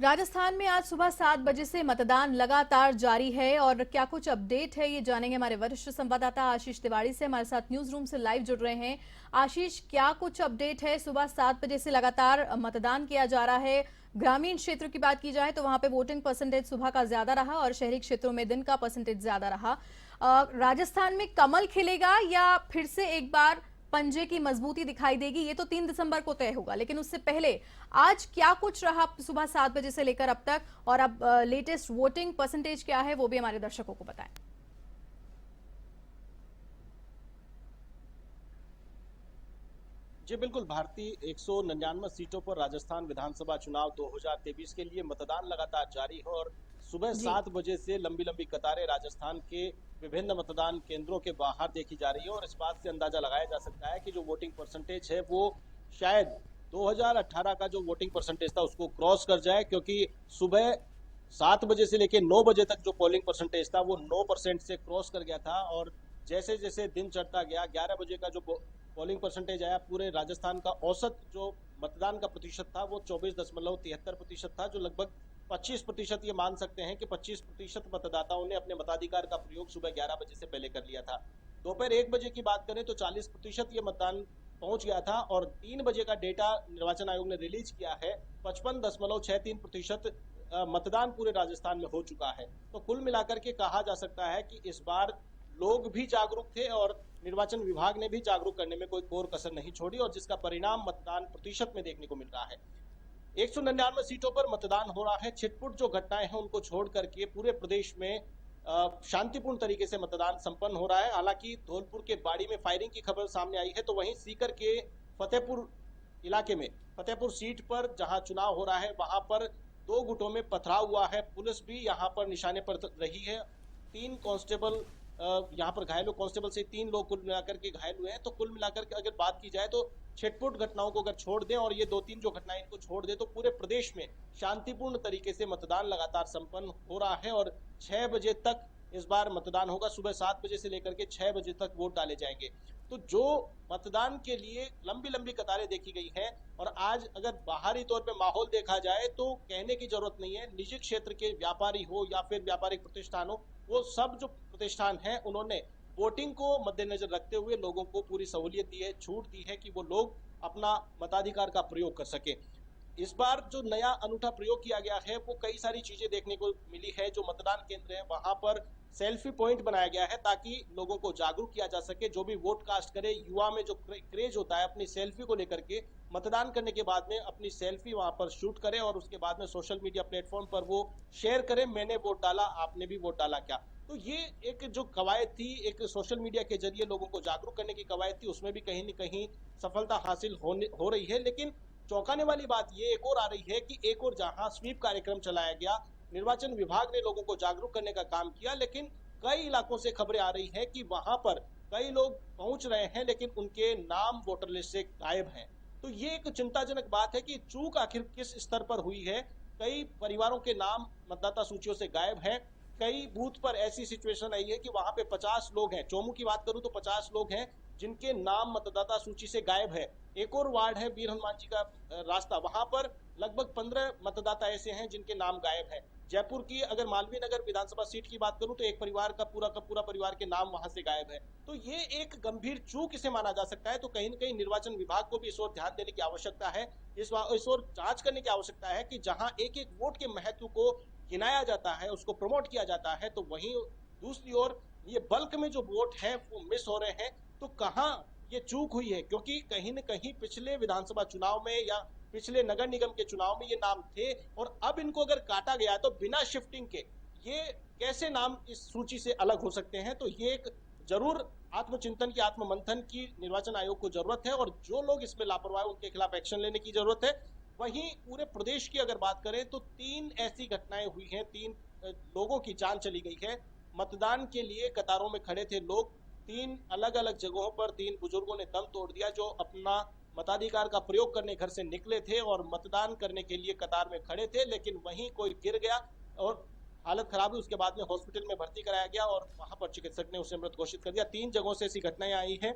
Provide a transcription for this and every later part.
राजस्थान में आज सुबह 7 बजे से मतदान लगातार जारी है और क्या कुछ अपडेट है ये जानेंगे हमारे वरिष्ठ संवाददाता आशीष तिवारी से। हमारे साथ न्यूज रूम से लाइव जुड़ रहे हैं। आशीष, क्या कुछ अपडेट है? सुबह 7 बजे से लगातार मतदान किया जा रहा है। ग्रामीण क्षेत्र की बात की जाए तो वहां पे वोटिंग परसेंटेज सुबह का ज्यादा रहा और शहरी क्षेत्रों में दिन का परसेंटेज ज्यादा रहा। राजस्थान में कमल खिलेगा या फिर से एक बार पंजे की मजबूती दिखाई देगी? ये तो 3 दिसंबर को तय होगा, लेकिन उससे पहले आज क्या कुछ रहा सुबह 7 बजे से लेकर अब तक, और अब लेटेस्ट वोटिंग परसेंटेज क्या है वो भी हमारे दर्शकों को बताएं। जी बिल्कुल, भारतीय 199 सीटों पर राजस्थान विधानसभा चुनाव 2023 के लिए मतदान लगातार जारी है और सुबह जी। 7 बजे से लंबी लंबी कतारें राजस्थान के विभिन्न मतदान केंद्रों के बाहर देखी जा रही है और इस बात से अंदाजा लगाया जा सकता है कि जो वोटिंग परसेंटेज है वो शायद 2018 का जो वोटिंग परसेंटेज था उसको क्रॉस कर जाए, क्योंकि सुबह 7 बजे से लेकर 9 बजे तक जो पोलिंग परसेंटेज था वो 9% से क्रॉस कर गया था और जैसे जैसे दिन चढ़ता गया 11 बजे का जो पोलिंग परसेंटेज आया, पूरे राजस्थान का औसत जो मतदान का प्रतिशत था वो 24.73% था, जो लगभग 25% ये मान सकते हैं कि 25% मतदाताओं ने अपने मताधिकार का प्रयोग सुबह 11 बजे से पहले कर लिया था। दोपहर 1 बजे की बात करें तो 40% ये मतदान पहुंच गया था और 3 बजे का डेटा निर्वाचन आयोग ने रिलीज किया है। 55.63% मतदान पूरे राजस्थान में हो चुका है। तो कुल मिलाकर के कहा जा सकता है कि इस बार लोग भी जागरूक थे और निर्वाचन विभाग ने भी जागरूक करने में कोई कोर कसर नहीं छोड़ी और जिसका परिणाम मतदान प्रतिशत में देखने को मिल रहा है। 199 सीटों पर मतदान हो रहा है। छिटपुट जो घटनाएं हैं उनको छोड़ करके पूरे प्रदेश में शांतिपूर्ण तरीके से मतदान संपन्न हो रहा है। हालांकि धौलपुर के बाड़ी में फायरिंग की खबर सामने आई है, तो वहीं सीकर के फतेहपुर इलाके में फतेहपुर सीट पर जहां चुनाव हो रहा है वहां पर 2 गुटों में पथराव हुआ है। पुलिस भी यहां पर निशाने पर रही है। 3 कांस्टेबल यहाँ पर घायल हुए, कांस्टेबल से 3 लोग कुल मिलाकर के घायल हुए हैं। तो कुल मिलाकर के अगर बात की जाए तो छिटपुट घटनाओं को अगर छोड़ दें और ये 2-3 जो घटनाएं इनको छोड़ दें तो पूरे प्रदेश में शांतिपूर्ण तरीके से मतदान लगातार संपन्न हो रहा है और 6 बजे तक इस बार मतदान होगा। सुबह 7 बजे से लेकर के 6 बजे तक वोट डाले जाएंगे। तो जो मतदान के लिए लंबी लंबी कतारें देखी गई हैं और आज अगर बाहरी तौर पे माहौल देखा जाए तो कहने की जरूरत नहीं है। निजी क्षेत्र के व्यापारी हो या फिर व्यापारिक प्रतिष्ठान हो, वो सब जो प्रतिष्ठान हैं उन्होंने वोटिंग को मद्देनजर रखते हुए लोगों को पूरी सहूलियत दी है, छूट दी है कि वो लोग अपना मताधिकार का प्रयोग कर सके। इस बार जो नया अनूठा प्रयोग किया गया है वो कई सारी चीजें देखने को मिली है। जो मतदान केंद्र है वहां पर सेल्फी पॉइंट बनाया गया है ताकि लोगों को जागरूक किया जा सके। जो भी वोट कास्ट करे, युवा में जो क्रेज होता है अपनी सेल्फी को लेकर के, मतदान करने के बाद में अपनी सेल्फी वहां पर शूट करे और उसके बाद में सोशल मीडिया प्लेटफॉर्म पर वो शेयर करे, मैंने वोट डाला, आपने भी वोट डाला क्या। तो ये एक जो कवायद थी, एक सोशल मीडिया के जरिए लोगों को जागरूक करने की कवायद थी, उसमें भी कहीं न कहीं सफलता हासिल हो रही है। लेकिन चौंकाने वाली बात ये एक और आ रही है कि एक और जहां स्वीप कार्यक्रम चलाया गया, निर्वाचन विभाग ने लोगों को जागरूक करने का काम किया, लेकिन कई इलाकों से खबरें आ रही है कि वहां पर कई लोग पहुंच रहे हैं लेकिन उनके नाम वोटर लिस्ट से गायब हैं। तो ये एक चिंताजनक बात है कि चूक आखिर किस स्तर पर हुई है। कई परिवारों के नाम मतदाता सूचियों से गायब हैं। कई बूथ पर ऐसी सिचुएशन आई है कि वहां पे 50 लोग हैं। चोमू की बात करूं तो 50 लोग हैं जिनके नाम मतदाता सूची से गायब है। एक और वार्ड है वीर हनुमान जी का रास्ता, वहां पर लगभग 15 मतदाता ऐसे हैं जिनके नाम गायब है। जयपुर की अगर मालवीय नगर विधानसभा सीट की बात करूं तो एक परिवार का पूरा परिवार के नाम वहां से गायब है। तो ये एक गंभीर चूक इसे माना जा सकता है। तो कहीं न कहीं निर्वाचन विभाग को भी इस ओर ध्यान देने की आवश्यकता है, इस ओर जांच करने की आवश्यकता है कि जहां एक एक वोट के महत्व को गिनाया जाता है, उसको प्रमोट किया जाता है, तो वहीं दूसरी ओर ये बल्क में जो वोट है वो मिस हो रहे हैं। तो कहां ये चूक हुई है, क्योंकि कहीं न कहीं पिछले विधानसभा चुनाव में या पिछले नगर निगम के चुनाव में ये नाम थे और अब इनको अगर काटा गया तो बिना शिफ्टिंग के ये कैसे नाम इस सूची से अलग हो सकते हैं। तो ये एक जरूर आत्मचिंतन की, आत्ममंथन की निर्वाचन आयोग को जरूरत है और जो लोग इसमें लापरवाह उनके खिलाफ एक्शन लेने की जरूरत है। वहीं पूरे प्रदेश की अगर बात करें तो 3 ऐसी घटनाएं हुई हैं, 3 लोगों की जान चली गई है। मतदान के लिए कतारों में खड़े थे लोग, 3 अलग अलग जगहों पर 3 बुजुर्गों ने दम तोड़ दिया जो अपना मताधिकार का प्रयोग करने घर से निकले थे और मतदान करने के लिए कतार में खड़े थे, लेकिन वहीं कोई गिर गया और हालत खराब हुई। उसके बाद में हॉस्पिटल में भर्ती कराया गया और वहां पर चिकित्सक ने उसे मृत घोषित कर दिया। 3 जगहों से ऐसी घटनाएं आई हैं।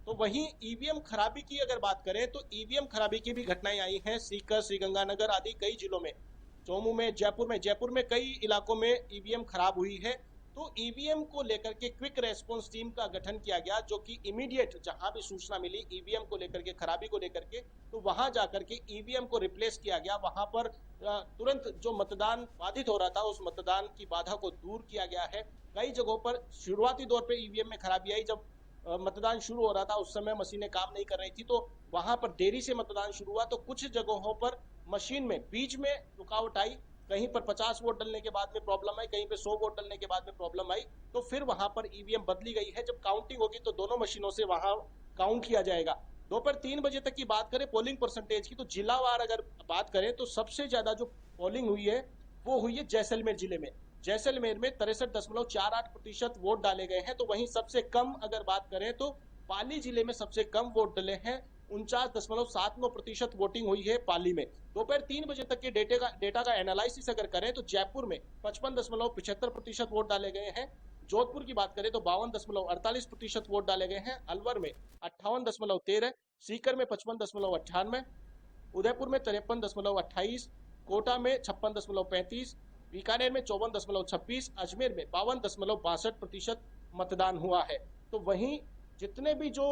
तो वहीं ईवीएम खराबी की अगर बात करें तो ईवीएम खराबी की भी घटनाएं आई हैं। सीकर, श्रीगंगानगर आदि कई जिलों में चौमू में, जयपुर में कई इलाकों में ईवीएम खराब हुई है। तो ईवीएम को लेकर के क्विक रेस्पॉन्स टीम का गठन किया गया, जो कि इमीडिएट जहां भी सूचना मिली ईवीएम को लेकर के, खराबी को लेकर के, तो वहां जाकर के ईवीएम को रिप्लेस किया गया। वहां पर तुरंत जो मतदान बाधित हो रहा था उस मतदान की बाधा को दूर किया गया है। कई जगहों पर शुरुआती दौर पे ईवीएम में खराबी आई, जब मतदान शुरू हो रहा था उस समय मशीनें काम नहीं कर रही थी, तो वहां पर देरी से मतदान शुरू हुआ। तो कुछ जगहों पर मशीन में बीच में रुकावट आई, कहीं पर 50 वोट डलने के बाद में प्रॉब्लम आई, कहीं पे 100 वोट डलने के बाद में प्रॉब्लम आई। तो फिर वहां पर ईवीएम बदली गई है। जब काउंटिंग होगी तो दोनों मशीनों से वहां काउंट किया जाएगा। दोपहर 3 बजे तक की बात करें पोलिंग परसेंटेज की, तो जिलावार अगर बात करें तो सबसे ज्यादा जो पोलिंग हुई है वो हुई है जैसलमेर जिले में। जैसलमेर में 63.48% वोट डाले गए हैं। तो वहीं सबसे कम अगर बात करें तो पाली जिले में सबसे कम वोट डले हैं, 49.79% वोटिंग हुई है पाली में। दोपहर 3 बजे तक के डेटा का एनालिसिस अगर करें तो जयपुर में 55.75% वोट डाले गए हैं। जोधपुर की बात करें तो 52.48% वोट डाले गए हैं। अलवर में 58.13, सीकर में 55.98, उदयपुर में 53.28, कोटा में 56.35, बीकानेर में 54.26, अजमेर में 52.62% मतदान हुआ है। तो वहीं जितने भी जो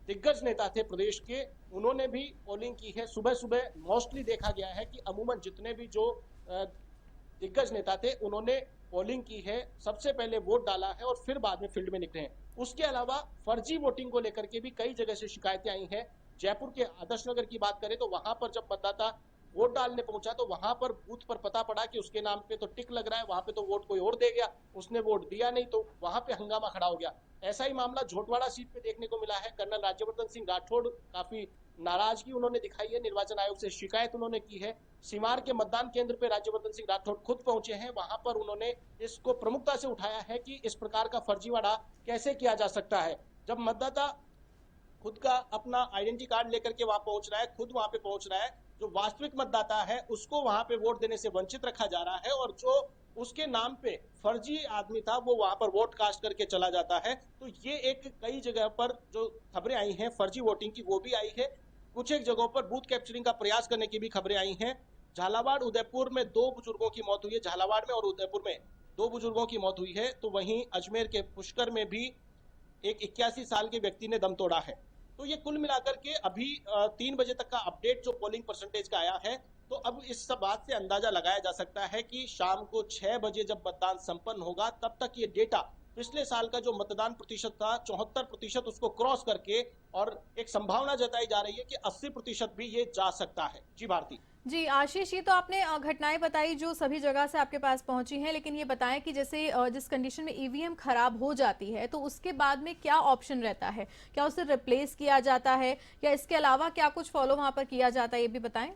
दिग्गज नेता थे प्रदेश के, उन्होंने भी पोलिंग की है। सुबह सुबह मोस्टली देखा गया है कि अमूमन जितने भी जो दिग्गज नेता थे उन्होंने पोलिंग की है, सबसे पहले वोट डाला है और फिर बाद में फील्ड में निकले हैं। उसके अलावा फर्जी वोटिंग को लेकर के भी कई जगह से शिकायतें आई हैं। जयपुर के आदर्श नगर की बात करें तो वहां पर जब मतदाता वोट डालने पहुंचा तो वहां पर बूथ पर पता पड़ा कि उसके नाम पे तो टिक लग रहा है, वहां पे तो वोट कोई और दे गया, उसने वोट दिया नहीं, तो वहां पे हंगामा खड़ा हो गया। ऐसा ही मामला झोटवाड़ा सीट पे देखने को मिला है। कर्नल राज्यवर्धन सिंह राठौड़ काफी नाराजगी उन्होंने दिखाई है, निर्वाचन आयोग से शिकायत उन्होंने की है। सिमार के मतदान केंद्र पे राज्यवर्धन सिंह राठौड़ खुद पहुंचे हैं, वहां पर उन्होंने इसको प्रमुखता से उठाया है कि इस प्रकार का फर्जीवाड़ा कैसे किया जा सकता है। जब मतदाता खुद का अपना आइडेंटिटी कार्ड लेकर के वहां पहुंच रहा है, खुद वहां पे पहुंच रहा है, जो वास्तविक मतदाता है उसको वहां पे वोट देने से वंचित रखा जा रहा है और जो उसके नाम पे फर्जी आदमी था वो वहां पर वोट कास्ट करके चला जाता है। तो ये एक कई जगह पर जो खबरें आई हैं फर्जी वोटिंग की वो भी आई है। कुछ एक जगहों पर बूथ कैप्चरिंग का प्रयास करने की भी खबरें आई हैं। झालावाड़ उदयपुर में 2 बुजुर्गों की मौत हुई है, झालावाड़ में और उदयपुर में 2 बुजुर्गों की मौत हुई है। तो वहीं अजमेर के पुष्कर में भी एक 81 साल के व्यक्ति ने दम तोड़ा है। तो ये कुल मिलाकर के अभी 3 बजे तक का अपडेट जो पोलिंग परसेंटेज का आया है, तो अब इस सब बात से अंदाजा लगाया जा सकता है कि शाम को 6 बजे जब मतदान संपन्न होगा तब तक ये डेटा पिछले साल का जो मतदान प्रतिशत था 74%, उसको क्रॉस करके और एक संभावना जताई जा रही है कि 80% भी ये जा सकता है। जी भारती। जी आशीष, ये तो आपने घटनाएं बताई जो सभी जगह से आपके पास पहुंची हैं, लेकिन ये बताएं कि जैसे जिस कंडीशन में ईवीएम खराब हो जाती है तो उसके बाद में क्या ऑप्शन रहता है? क्या उसे रिप्लेस किया जाता है या इसके अलावा क्या कुछ फॉलो वहां पर किया जाता है, ये भी बताएं।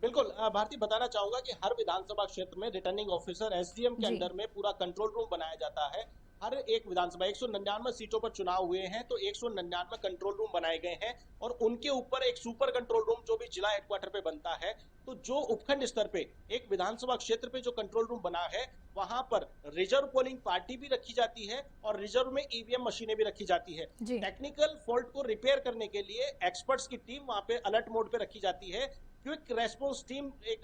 बिल्कुल भारती, बताना चाहूंगा कि हर विधानसभा क्षेत्र में रिटर्निंग ऑफिसर एसडीएम के अंडर में पूरा कंट्रोल रूम बनाया जाता है। हर एक विधानसभा 199 सीटों पर चुनाव हुए हैं, तो 199 कंट्रोल रूम बनाए गए हैं और उनके ऊपर एक सुपर कंट्रोल रूम जो भी जिला हेडक्वार्टर पे बनता है। तो जो उपखंड स्तर पे एक विधानसभा क्षेत्र पे जो कंट्रोल रूम बना है वहां पर रिजर्व पोलिंग पार्टी भी रखी जाती है और रिजर्व में ईवीएम मशीनें भी रखी जाती है। टेक्निकल फॉल्ट को रिपेयर करने के लिए एक्सपर्ट्स की टीम वहां पे अलर्ट मोड पे रखी जाती है। क्विक रेस्पॉन्स टीम एक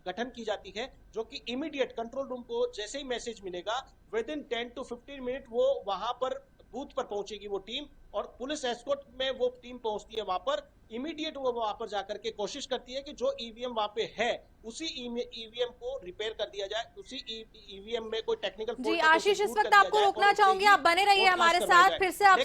गठन की जाती है जो कि इमीडिएट कंट्रोल रूम को जैसे ही मैसेज मिलेगा विद इन 10 to 15 मिनट वो वहां पर बूथ पर पहुंचेगी वो टीम, और पुलिस एस्कॉर्ट में वो टीम पहुंचती है वहां पर। इमीडिएट वो वहां पर जाकर के कोशिश करती है कि जो ईवीएम वहां पे है उसी ईवीएम को रिपेयर कर दिया जाए, उसी ईवीएम में कोई टेक्निकल जी आशीष, इस वक्त आपको रोकना चाहूंगी, आप बने रहिए हमारे साथ। फिर से आप